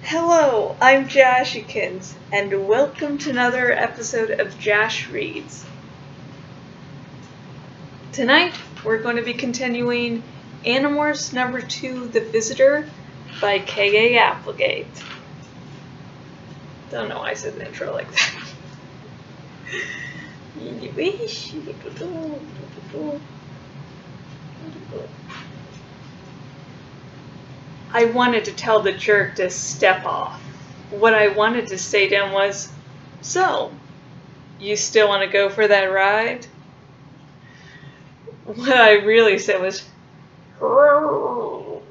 Hello, I'm Jashikins, and welcome to another episode of Jash Reads. Tonight, we're going to be continuing Animorphs number 2, The Visitor by K.A. Applegate. Don't know why I said the intro like that. I wanted to tell the jerk to step off. What I wanted to say to him was, "So, you still want to go for that ride?" What I really said was, "Rrrr."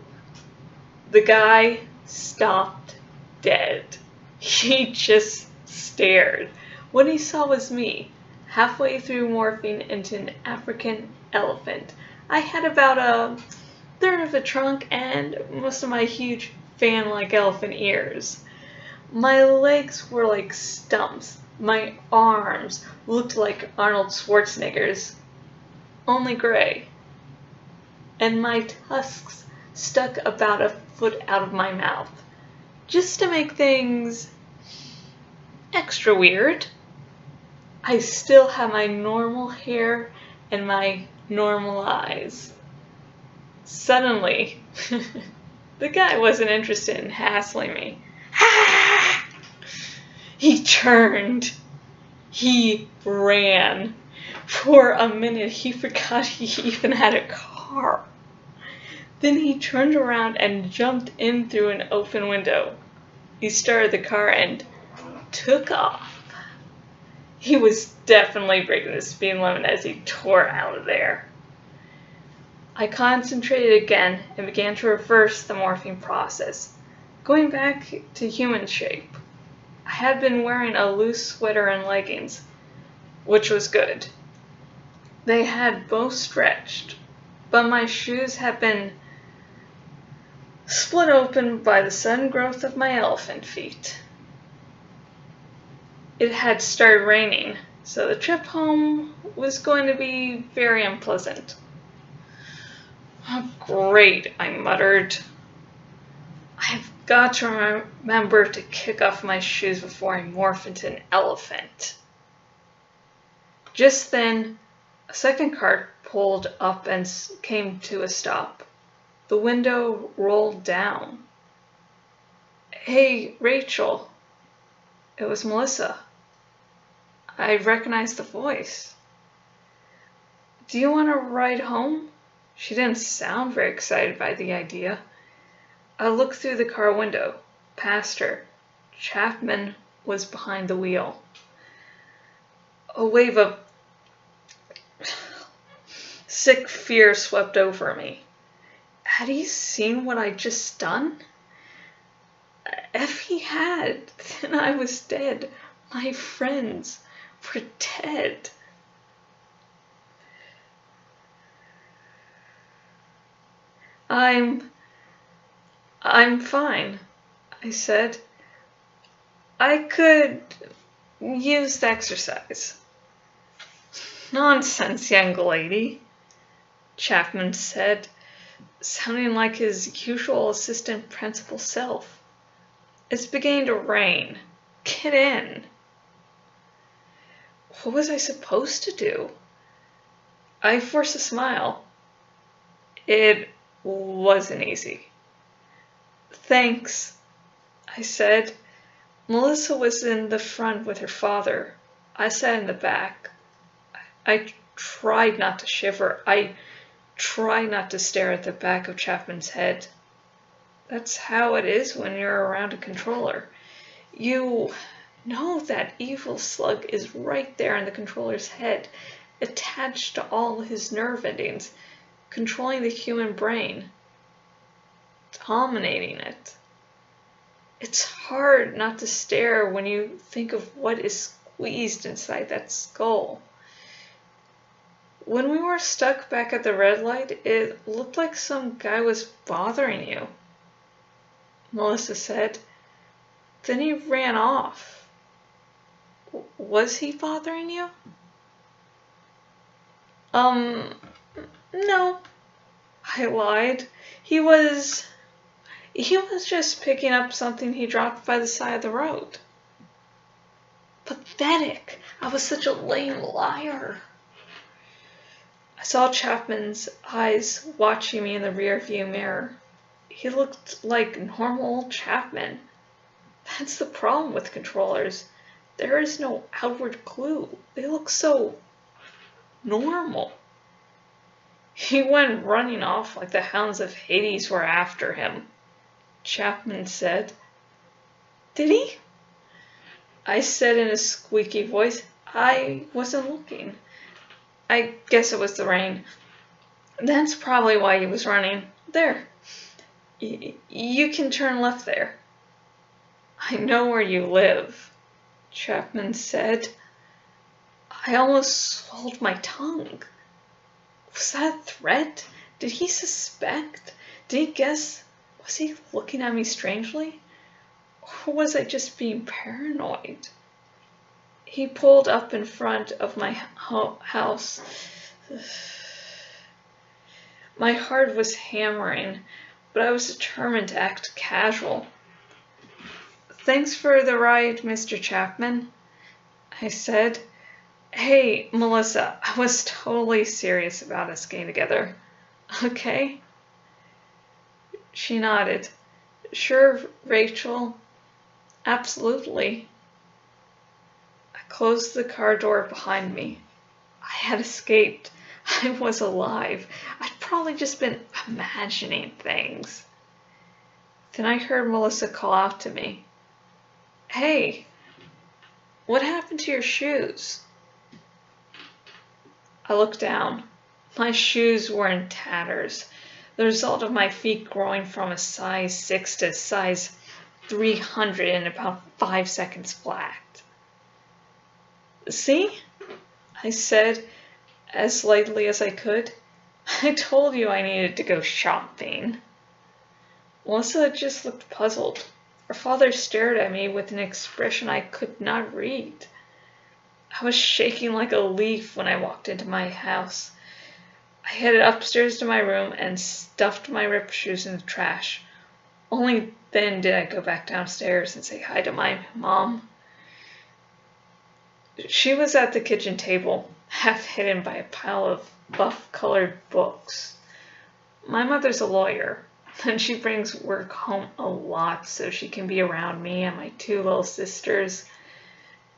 The guy stopped dead. He just stared. What he saw was me, halfway through morphing into an African elephant. I had about a third of a trunk and most of my huge fan-like elephant ears. My legs were like stumps. My arms looked like Arnold Schwarzenegger's, only gray. And my tusks stuck about a foot out of my mouth, just to make things extra weird. I still had my normal hair and my normal eyes. Suddenly, the guy wasn't interested in hassling me. He turned. He ran. For a minute, he forgot he even had a car. Then he turned around and jumped in through an open window. He started the car and took off. He was definitely breaking the speed limit as he tore out of there. I concentrated again and began to reverse the morphing process, going back to human shape. I had been wearing a loose sweater and leggings, which was good. They had both stretched, but my shoes had been split open by the sudden growth of my elephant feet. It had started raining, so the trip home was going to be very unpleasant. "Oh, great," I muttered. "I've got to remember to kick off my shoes before I morph into an elephant." Just then, a second cart pulled up and came to a stop. The window rolled down. "Hey, Rachel." It was Melissa. I recognized the voice. "Do you want to ride home?" She didn't sound very excited by the idea. I looked through the car window, past her. Chapman was behind the wheel. A wave of sick fear swept over me. Had he seen what I'd just done? If he had, then I was dead. My friends were dead. I'm fine," I said. "I could use the exercise." "Nonsense, young lady," Chapman said, sounding like his usual assistant principal self. "It's beginning to rain. Get in." What was I supposed to do? I forced a smile. It wasn't easy. "Thanks," I said. Melissa was in the front with her father. I sat in the back. I tried not to shiver. I tried not to stare at the back of Chapman's head. That's how it is when you're around a controller. You know that evil slug is right there in the controller's head, attached to all his nerve endings, controlling the human brain, dominating it. It's hard not to stare when you think of what is squeezed inside that skull. When we were stuck back at the red light, it looked like some guy was bothering you," Melissa said. "Then he ran off." "Was he bothering you?" No," I lied. He was He was just picking up something he dropped by the side of the road. Pathetic. I was such a lame liar. I saw Chapman's eyes watching me in the rearview mirror. He looked like normal old Chapman. That's the problem with controllers. There is no outward clue. They look so normal. He went running off like the hounds of Hades were after him. Chapman said. Did he? I said in a squeaky voice, I wasn't looking. I guess it was the rain. That's probably why he was running. There. You can turn left there. I know where you live, Chapman said. I almost swallowed my tongue. Was that a threat? Did he suspect? Did he guess? Was he looking at me strangely? Or was I just being paranoid? He pulled up in front of my house. My heart was hammering, but I was determined to act casual. Thanks for the ride, Mr. Chapman, I said. Hey, Melissa, I was totally serious about us getting together. Okay? She nodded. Sure, Rachel. Absolutely. I closed the car door behind me. I had escaped. I was alive. I'd probably just been imagining things. Then I heard Melissa call out to me. Hey, what happened to your shoes? I looked down. My shoes were in tatters, the result of my feet growing from a size 6 to a size 300 in about 5 seconds flat. See? I said, as lightly as I could. I told you I needed to go shopping. Melissa just looked puzzled. Her father stared at me with an expression I could not read. I was shaking like a leaf when I walked into my house. I headed upstairs to my room and stuffed my ripped shoes in the trash. Only then did I go back downstairs and say hi to my mom. She was at the kitchen table, half hidden by a pile of buff-colored books. My mother's a lawyer, and she brings work home a lot so she can be around me and my 2 little sisters.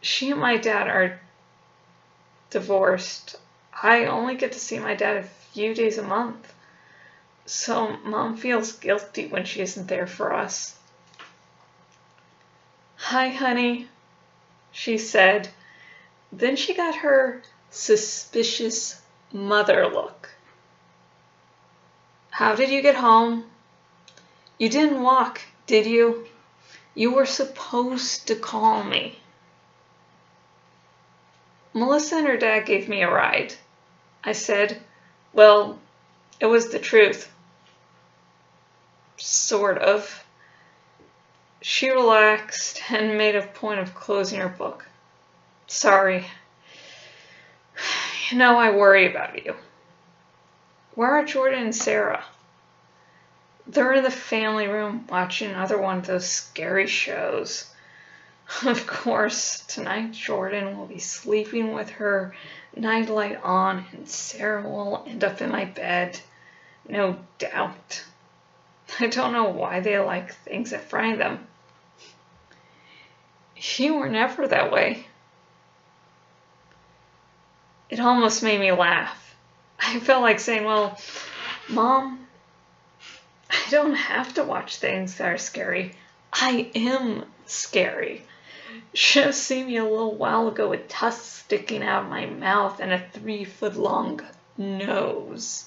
She and my dad are divorced. I only get to see my dad a few days a month, so Mom feels guilty when she isn't there for us. Hi, honey, she said. Then she got her suspicious mother look. How did you get home? You didn't walk, did you? You were supposed to call me. Melissa and her dad gave me a ride. I said, well, it was the truth. Sort of. She relaxed and made a point of closing her book. Sorry. You know, I worry about you. Where are Jordan and Sarah? They're in the family room watching another one of those scary shows. Of course, tonight Jordan will be sleeping with her nightlight on and Sarah will end up in my bed. No doubt. I don't know why they like things that frighten them. You were never that way. It almost made me laugh. I felt like saying, well, Mom, I don't have to watch things that are scary. I am scary. Should have seen me a little while ago with tusks sticking out of my mouth and a 3-foot-long nose.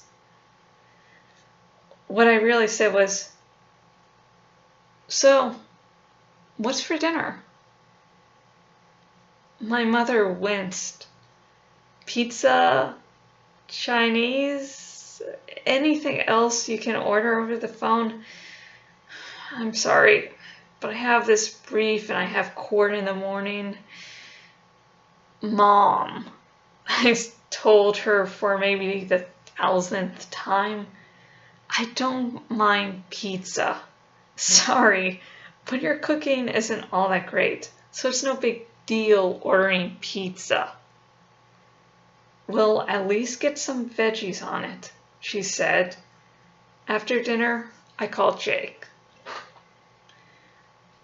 What I really said was, so, what's for dinner? My mother winced. Pizza, Chinese, anything else you can order over the phone? I'm sorry, but I have this brief and I have court in the morning. Mom, I told her for maybe the 1000th time, I don't mind pizza, Sorry, but your cooking isn't all that great, so it's no big deal ordering pizza. We'll at least get some veggies on it, she said. After dinner, I called Jake.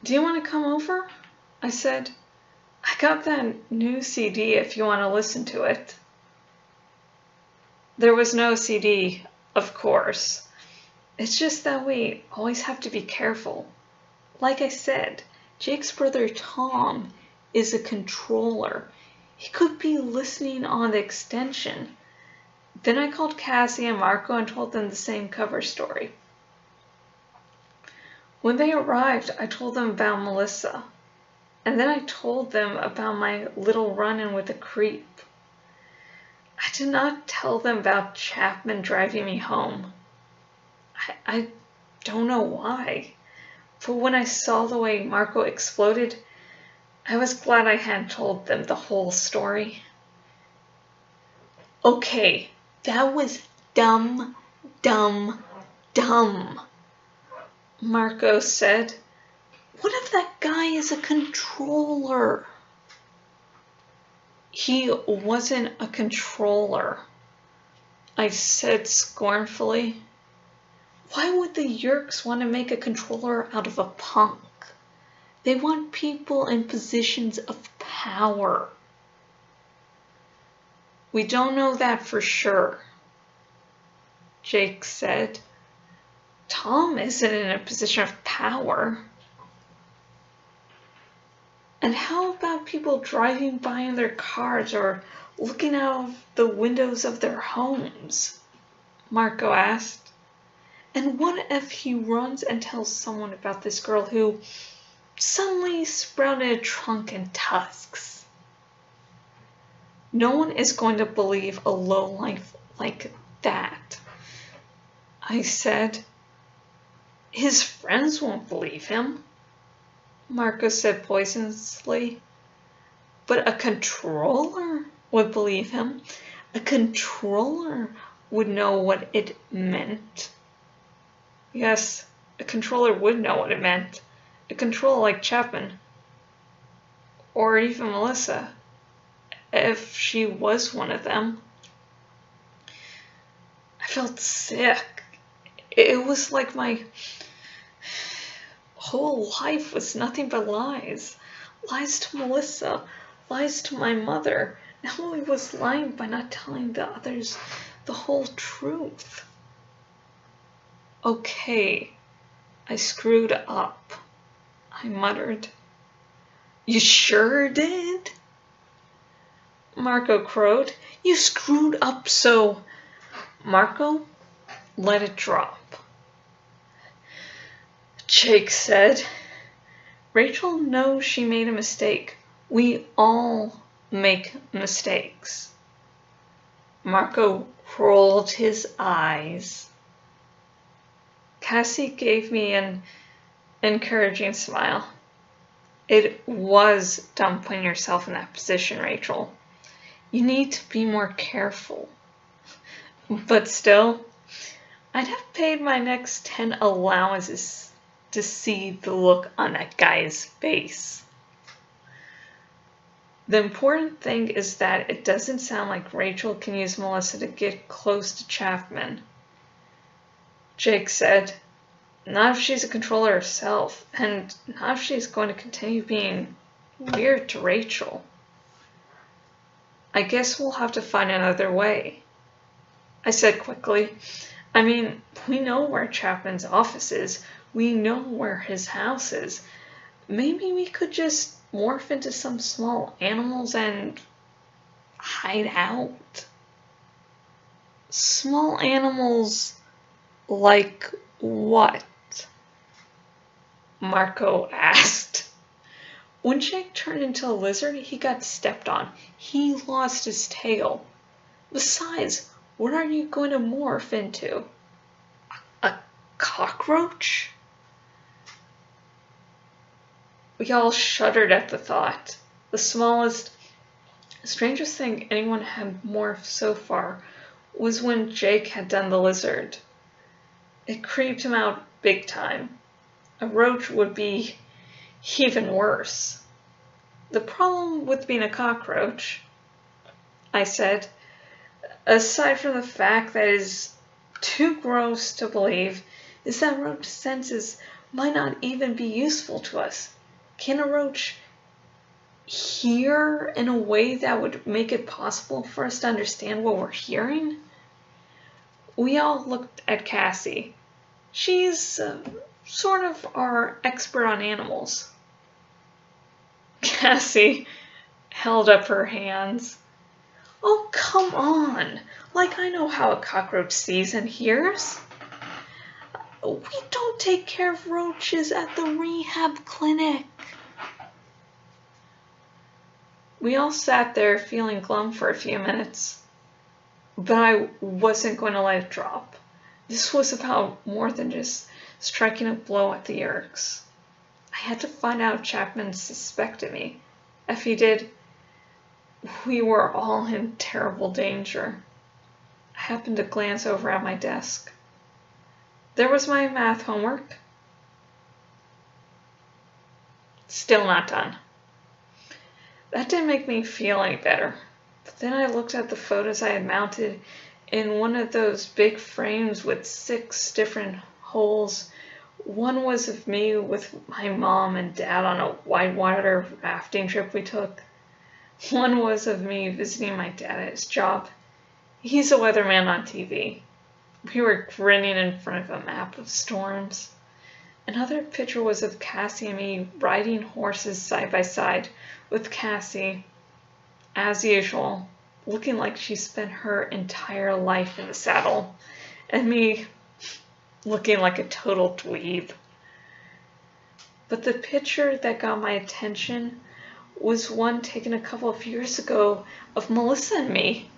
Do you want to come over? I said. I got that new CD if you want to listen to it. There was no CD, of course. It's just that we always have to be careful. Like I said, Jake's brother Tom is a controller. He could be listening on the extension. Then I called Cassie and Marco and told them the same cover story. When they arrived, I told them about Melissa. And then I told them about my little run-in with a creep. I did not tell them about Chapman driving me home. I don't know why. But when I saw the way Marco exploded, I was glad I hadn't told them the whole story. Okay, that was dumb, Marco said. What if that guy is a controller? He wasn't a controller, I said scornfully. Why would the Yeerks want to make a controller out of a punk? They want people in positions of power. We don't know that for sure, Jake said. Tom isn't in a position of power. And how about people driving by in their cars or looking out of the windows of their homes? Marco asked. And what if he runs and tells someone about this girl who suddenly sprouted a trunk and tusks? No one is going to believe a lowlife like that, I said. His friends won't believe him, Marco said poisonously. But a controller would believe him. A controller would know what it meant. Yes, a controller would know what it meant. A controller like Chapman. Or even Melissa. If she was one of them. I felt sick. It was like my whole life was nothing but lies. Lies to Melissa. Lies to my mother. Emily was lying by not telling the others the whole truth. Okay, I screwed up, I muttered. You sure did? Marco crowed. You screwed up so... Marco let it drop. Jake said, Rachel knows she made a mistake. We all make mistakes. Marco rolled his eyes. Cassie gave me an encouraging smile. It was dumb putting yourself in that position, Rachel. You need to be more careful. But still, I'd have paid my next 10 allowances to see the look on that guy's face. The important thing is that it doesn't sound like Rachel can use Melissa to get close to Chapman. Jake said, not if she's a controller herself, and not if she's going to continue being weird to Rachel. I guess we'll have to find another way, I said quickly. I mean, we know where Chapman's office is. We know where his house is. Maybe we could just morph into some small animals and hide out. Small animals like what? Marco asked. When Jake turned into a lizard, he got stepped on. He lost his tail. Besides, what are you going to morph into? A cockroach? We all shuddered at the thought. The smallest, strangest thing anyone had morphed so far was when Jake had done the lizard. It creeped him out big time. A roach would be even worse. The problem with being a cockroach, I said, aside from the fact that it is too gross to believe, is that roach senses might not even be useful to us. Can a roach hear in a way that would make it possible for us to understand what we're hearing? We all looked at Cassie. She's sort of our expert on animals. Cassie held up her hands. Oh, come on! Like I know how a cockroach sees and hears. We don't take care of roaches at the rehab clinic. We all sat there feeling glum for a few minutes, but I wasn't going to let it drop. This was about more than just striking a blow at the Yerks. I had to find out if Chapman suspected me. If he did, we were all in terrible danger. I happened to glance over at my desk. There was my math homework. Still not done. That didn't make me feel any better. But then I looked at the photos I had mounted in one of those big frames with 6 different holes. One was of me with my mom and dad on a whitewater rafting trip we took. One was of me visiting my dad at his job. He's a weatherman on TV. We were grinning in front of a map of storms. Another picture was of Cassie and me riding horses side by side, with Cassie, as usual, looking like she spent her entire life in the saddle, and me looking like a total dweeb. But the picture that got my attention was one taken a couple of years ago of Melissa and me.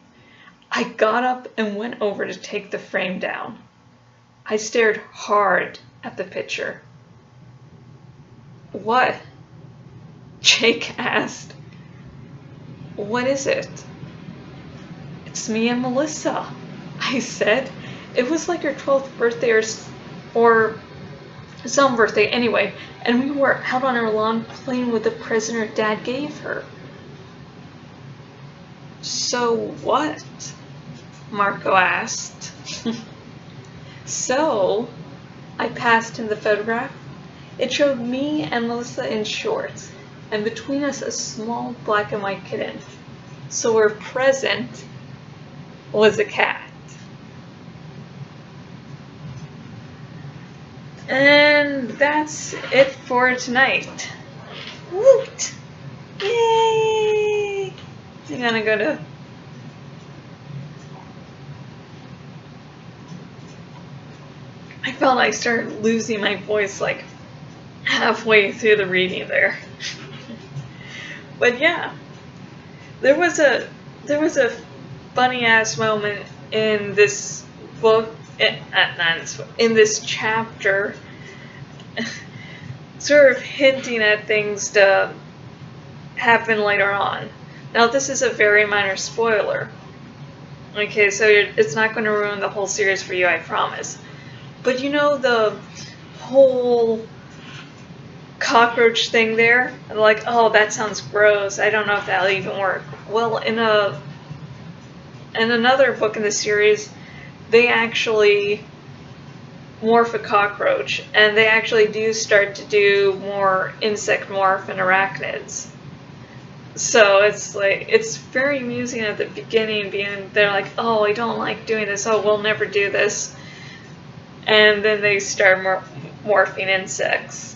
I got up and went over to take the frame down. I stared hard at the picture. What? Jake asked. What is it? It's me and Melissa, I said. It was like her 12th birthday or some birthday anyway, and we were out on her lawn playing with the present her dad gave her. So what? Marco asked. So, I passed him the photograph. It showed me and Melissa in shorts, and between us a small black and white kitten. So her present was a cat. And that's it for tonight. Woot! Yay! I'm gonna go to... I felt I started losing my voice like halfway through the reading there. But yeah, there was a funny ass moment in this book, in this chapter, sort of hinting at things to happen later on. Now this is a very minor spoiler. Okay, so it's not going to ruin the whole series for you, I promise. But you know the whole cockroach thing there? Like, oh, that sounds gross. I don't know if that'll even work. Well, in another book in the series, they actually morph a cockroach, and they actually do start to do more insect morph and arachnids. So it's like, it's very amusing at the beginning, they're like, oh, I don't like doing this. Oh, we'll never do this. And then they start morphing insects.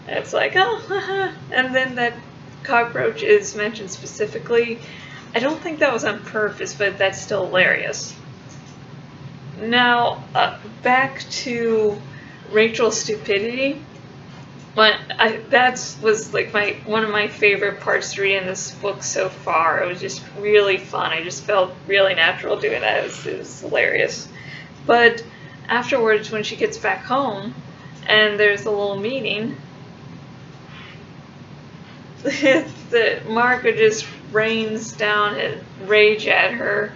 And it's like, oh, haha. And then that cockroach is mentioned specifically. I don't think that was on purpose, but that's still hilarious. Now, back to Rachel's stupidity. That was like one of my favorite parts to read in this book so far. It was just really fun. I just felt really natural doing that. It was hilarious. But afterwards, when she gets back home and there's a little meeting, Marco just rains down his rage at her,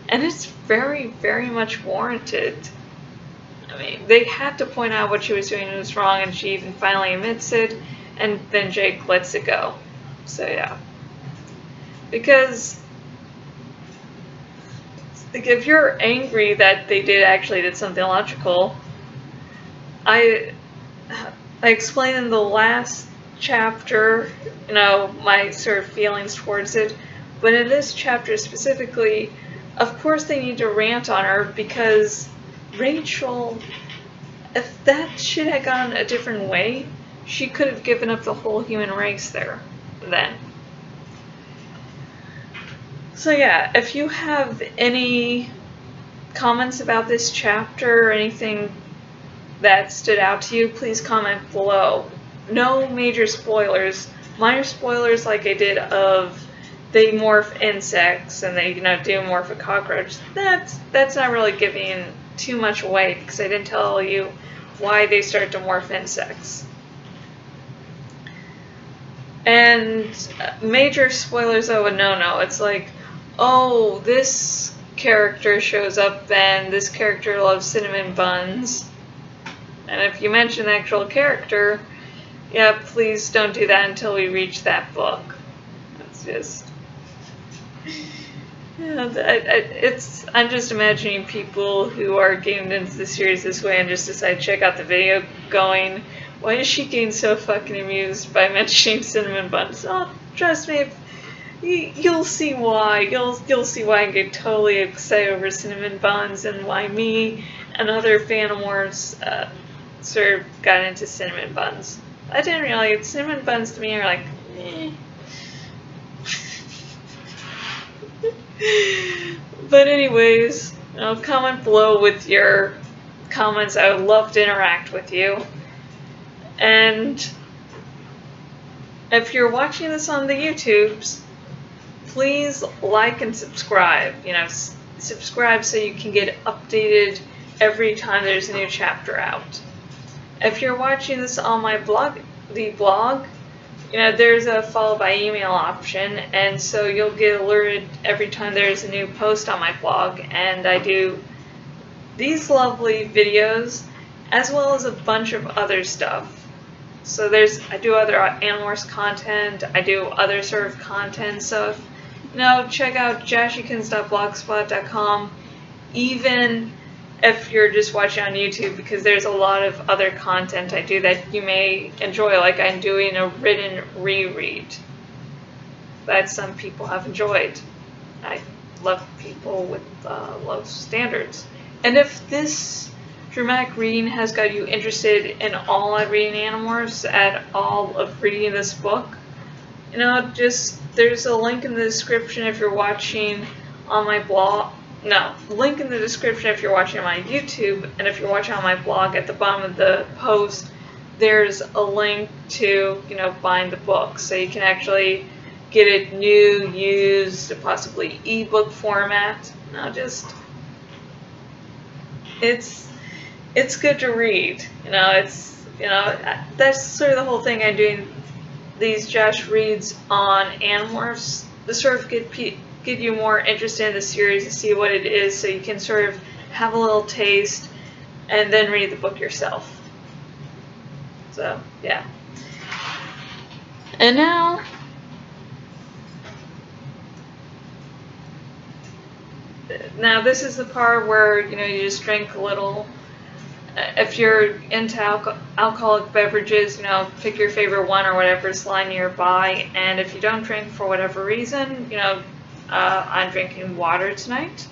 and it's very, very much warranted. I mean, they had to point out what she was doing was wrong, and she even finally admits it, and then Jake lets it go. So yeah. Because like, if you're angry that they actually did something illogical, I explained in the last chapter, my sort of feelings towards it, but in this chapter specifically, of course they need to rant on her because Rachel, if that shit had gone a different way, she could have given up the whole human race there, then. So yeah, if you have any comments about this chapter or anything that stood out to you, please comment below. No major spoilers. Minor spoilers like I did of they morph insects and they do morph a cockroach. That's not really giving too much away because I didn't tell you why they start to morph insects. And major spoilers though, no. It's like, oh, this character shows up and this character loves cinnamon buns. And if you mention the actual character, yeah, please don't do that until we reach that book. It's just... I'm just imagining people who are getting into the series this way and just decide to check out the video going, why is she getting so fucking amused by mentioning cinnamon buns? Oh, trust me, you'll see why. You'll see why I get totally excited over cinnamon buns and why me and other Animorphs sort of got into cinnamon buns. I didn't realize cinnamon buns to me are like, eh. But anyways, comment below with your comments. I would love to interact with you. And if you're watching this on the YouTubes, please like and subscribe. Subscribe so you can get updated every time there's a new chapter out. If you're watching this on my blog, there's a follow by email option, and so you'll get alerted every time there's a new post on my blog, and I do these lovely videos as well as a bunch of other stuff. So I do other Animorphs content, I do other sort of content, so check out jashikins.blogspot.com, even if you're just watching on YouTube, because there's a lot of other content I do that you may enjoy, like I'm doing a written reread that some people have enjoyed. I love people with low standards. And if this dramatic reading has got you interested in all of reading Animorphs, at all of reading this book, there's a link in the description if you're watching on my blog. No, link in the description if you're watching on my YouTube, and if you're watching on my blog, at the bottom of the post, there's a link to, buying the book, so you can actually get it new, used, possibly ebook format. It's good to read. That's sort of the whole thing I'm doing these Jash reads on Animorphs, to sort of get you more interested in the series, to see what it is, so you can sort of have a little taste and then read the book yourself. So yeah. And now this is the part where you just drink a little. If you're into alcoholic beverages, pick your favorite one or whatever's lying nearby. And if you don't drink for whatever reason, I'm drinking water tonight.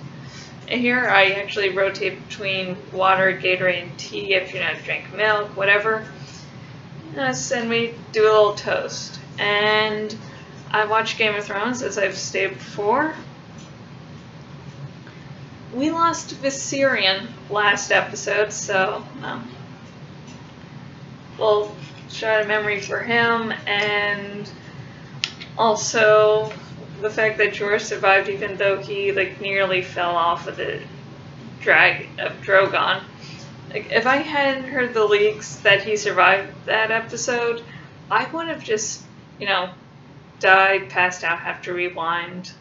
And here I actually rotate between water, Gatorade, and tea. If you drink milk, whatever. And we do a little toast. And I watch Game of Thrones, as I've stated before. We lost Viserion last episode, so we'll try a memory for him, and also the fact that George survived even though he nearly fell off of the drag of Drogon. If I hadn't heard the leaks that he survived that episode, I would have just, died, passed out, have to rewind,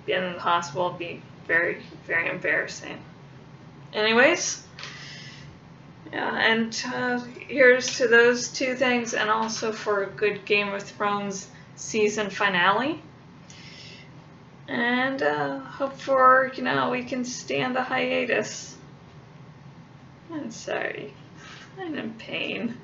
be in the hospital, be very, very embarrassing. Anyways, Yeah, and here's to those two things, and also for a good Game of Thrones season finale. And hope for, we can stand the hiatus. I'm sorry. I'm in pain.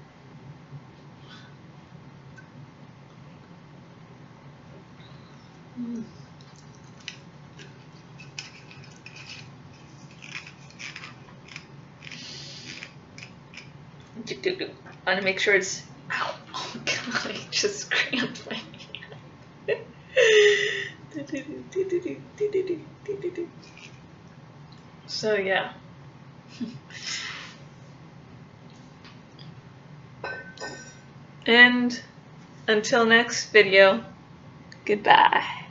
I want to make sure it's. Ow! Oh God! I just cramped my hand. So yeah. And until next video, goodbye.